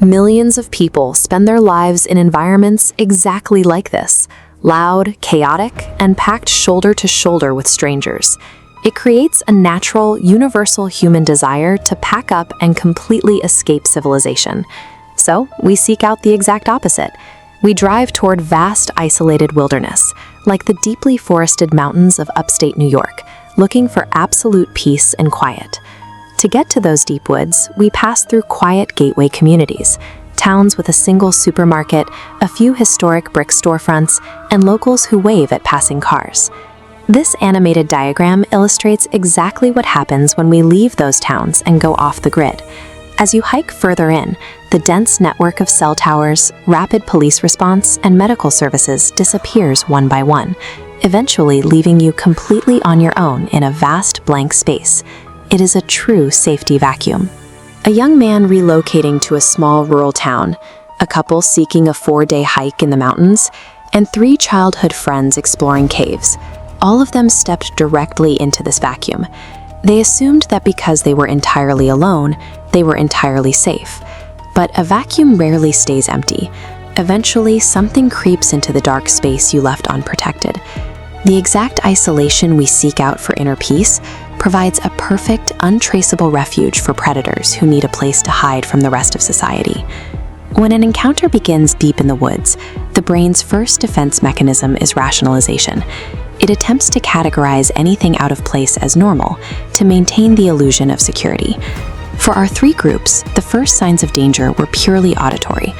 Millions of people spend their lives in environments exactly like this, loud, chaotic, and packed shoulder to shoulder with strangers. It creates a natural, universal human desire to pack up and completely escape civilization. So, we seek out the exact opposite. We drive toward vast, isolated wilderness, like the deeply forested mountains of upstate New York, looking for absolute peace and quiet. To get to those deep woods, we pass through quiet gateway communities, towns with a single supermarket, a few historic brick storefronts, and locals who wave at passing cars. This animated diagram illustrates exactly what happens when we leave those towns and go off the grid. As you hike further in, the dense network of cell towers, rapid police response, and medical services disappears one by one, eventually leaving you completely on your own in a vast blank space. It is a true safety vacuum. A young man relocating to a small rural town, a couple seeking a 4-day hike in the mountains, and 3 childhood friends exploring caves. All of them stepped directly into this vacuum. They assumed that because they were entirely alone, they were entirely safe. But a vacuum rarely stays empty. Eventually, something creeps into the dark space you left unprotected. The exact isolation we seek out for inner peace provides a perfect, untraceable refuge for predators who need a place to hide from the rest of society. When an encounter begins deep in the woods, the brain's first defense mechanism is rationalization. It attempts to categorize anything out of place as normal to maintain the illusion of security. For our 3 groups, the first signs of danger were purely auditory.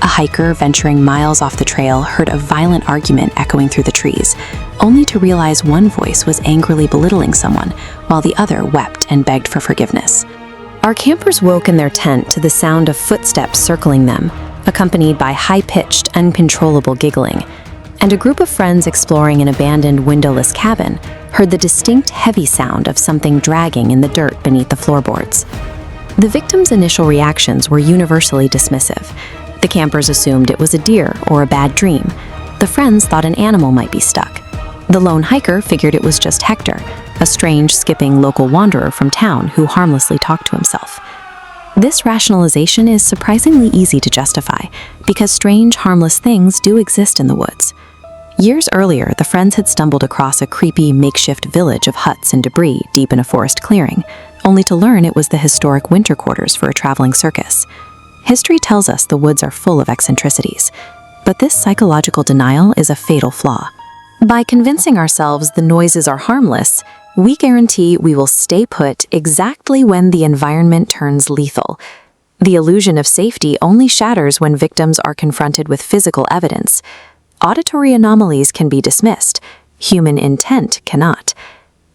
A hiker venturing miles off the trail heard a violent argument echoing through the trees, only to realize one voice was angrily belittling someone, while the other wept and begged for forgiveness. Our campers woke in their tent to the sound of footsteps circling them, accompanied by high-pitched, uncontrollable giggling. And a group of friends exploring an abandoned windowless cabin heard the distinct heavy sound of something dragging in the dirt beneath the floorboards. The victims' initial reactions were universally dismissive. The campers assumed it was a deer or a bad dream. The friends thought an animal might be stuck. The lone hiker figured it was just Hector, a strange, skipping local wanderer from town who harmlessly talked to himself. This rationalization is surprisingly easy to justify, because strange, harmless things do exist in the woods. Years earlier, the friends had stumbled across a creepy, makeshift village of huts and debris deep in a forest clearing, only to learn it was the historic winter quarters for a traveling circus. History tells us the woods are full of eccentricities, but this psychological denial is a fatal flaw. By convincing ourselves the noises are harmless, we guarantee we will stay put exactly when the environment turns lethal. The illusion of safety only shatters when victims are confronted with physical evidence. Auditory anomalies can be dismissed. Human intent cannot.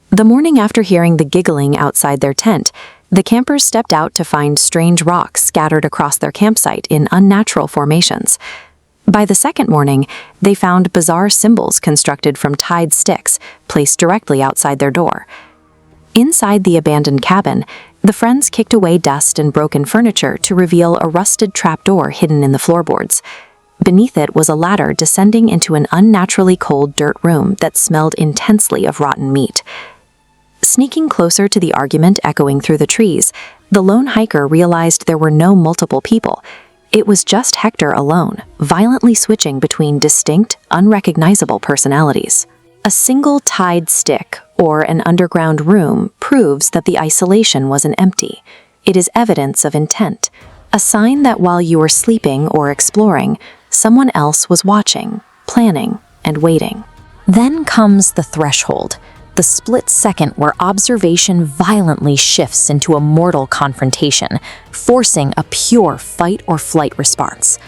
The morning after hearing the giggling outside their tent, the campers stepped out to find strange rocks scattered across their campsite in unnatural formations. By the second morning, they found bizarre symbols constructed from tied sticks placed directly outside their door. Inside the abandoned cabin, the friends kicked away dust and broken furniture to reveal a rusted trapdoor hidden in the floorboards. Beneath it was a ladder descending into an unnaturally cold dirt room that smelled intensely of rotten meat. Sneaking closer to the argument echoing through the trees, the lone hiker realized there were no multiple people. It was just Hector alone, violently switching between distinct, unrecognizable personalities. A single tied stick or an underground room proves that the isolation wasn't empty. It is evidence of intent, a sign that while you were sleeping or exploring, someone else was watching, planning, and waiting. Then comes the threshold, the split second where observation violently shifts into a mortal confrontation, forcing a pure fight-or-flight response.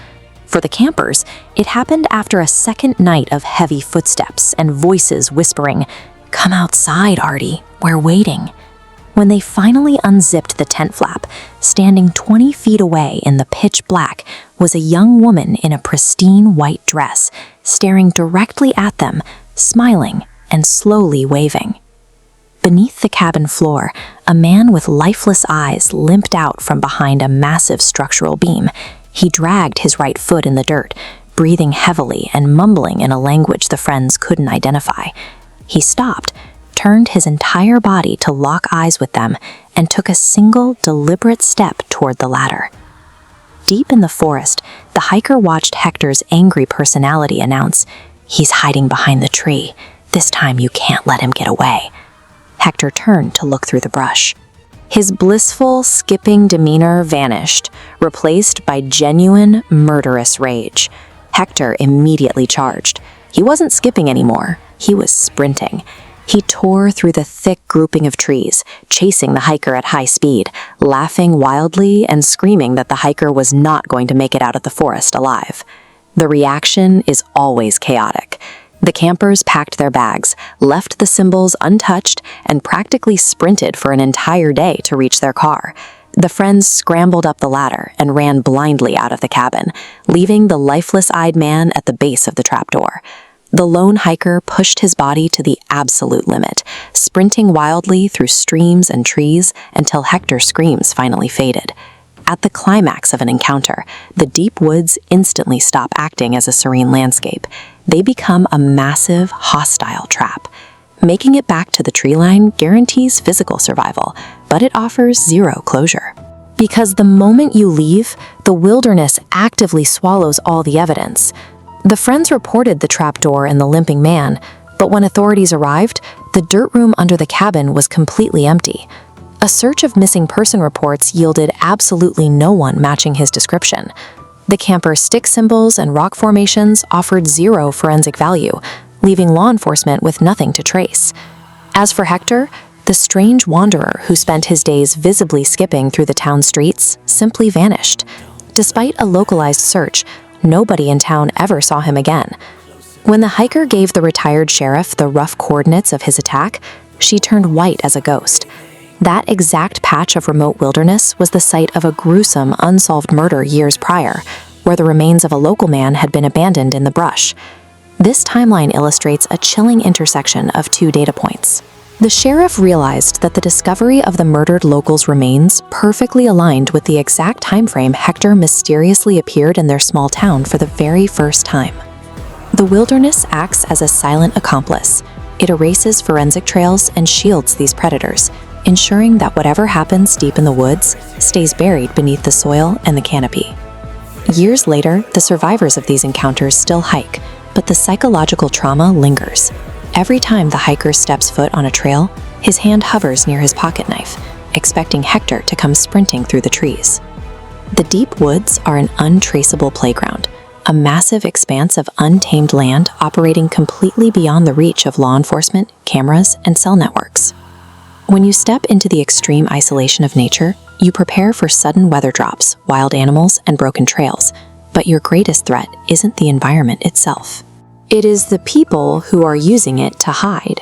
For the campers, it happened after a second night of heavy footsteps and voices whispering, "Come outside, Artie, we're waiting." When they finally unzipped the tent flap, standing 20 feet away in the pitch black was a young woman in a pristine white dress, staring directly at them, smiling and slowly waving. Beneath the cabin floor, a man with lifeless eyes limped out from behind a massive structural beam. He dragged his right foot in the dirt, breathing heavily and mumbling in a language the friends couldn't identify. He stopped, turned his entire body to lock eyes with them, and took a single, deliberate step toward the ladder. Deep in the forest, the hiker watched Hector's angry personality announce, "He's hiding behind the tree. This time you can't let him get away." Hector turned to look through the brush. His blissful, skipping demeanor vanished, replaced by genuine, murderous rage. Hector immediately charged. He wasn't skipping anymore. He was sprinting. He tore through the thick grouping of trees, chasing the hiker at high speed, laughing wildly and screaming that the hiker was not going to make it out of the forest alive. The reaction is always chaotic. The campers packed their bags, left the symbols untouched, and practically sprinted for an entire day to reach their car. The friends scrambled up the ladder and ran blindly out of the cabin, leaving the lifeless-eyed man at the base of the trapdoor. The lone hiker pushed his body to the absolute limit, sprinting wildly through streams and trees until Hector's screams finally faded. At the climax of an encounter, the deep woods instantly stop acting as a serene landscape. They become a massive, hostile trap. Making it back to the tree line guarantees physical survival, but it offers zero closure. Because the moment you leave, the wilderness actively swallows all the evidence. The friends reported the trapdoor and the limping man, but when authorities arrived, the dirt room under the cabin was completely empty. A search of missing person reports yielded absolutely no one matching his description. The camper's stick symbols and rock formations offered zero forensic value, leaving law enforcement with nothing to trace. As for Hector, the strange wanderer who spent his days visibly skipping through the town streets simply vanished. Despite a localized search, nobody in town ever saw him again. When the hiker gave the retired sheriff the rough coordinates of his attack, she turned white as a ghost. That exact patch of remote wilderness was the site of a gruesome, unsolved murder years prior, where the remains of a local man had been abandoned in the brush. This timeline illustrates a chilling intersection of two data points. The sheriff realized that the discovery of the murdered local's remains perfectly aligned with the exact time frame Hector mysteriously appeared in their small town for the very first time. The wilderness acts as a silent accomplice. It erases forensic trails and shields these predators, ensuring that whatever happens deep in the woods stays buried beneath the soil and the canopy. Years later, the survivors of these encounters still hike, but the psychological trauma lingers. Every time the hiker steps foot on a trail, his hand hovers near his pocket knife, expecting Hector to come sprinting through the trees. The deep woods are an untraceable playground, a massive expanse of untamed land operating completely beyond the reach of law enforcement, cameras, and cell networks. When you step into the extreme isolation of nature, you prepare for sudden weather drops, wild animals, and broken trails, but your greatest threat isn't the environment itself. It is the people who are using it to hide.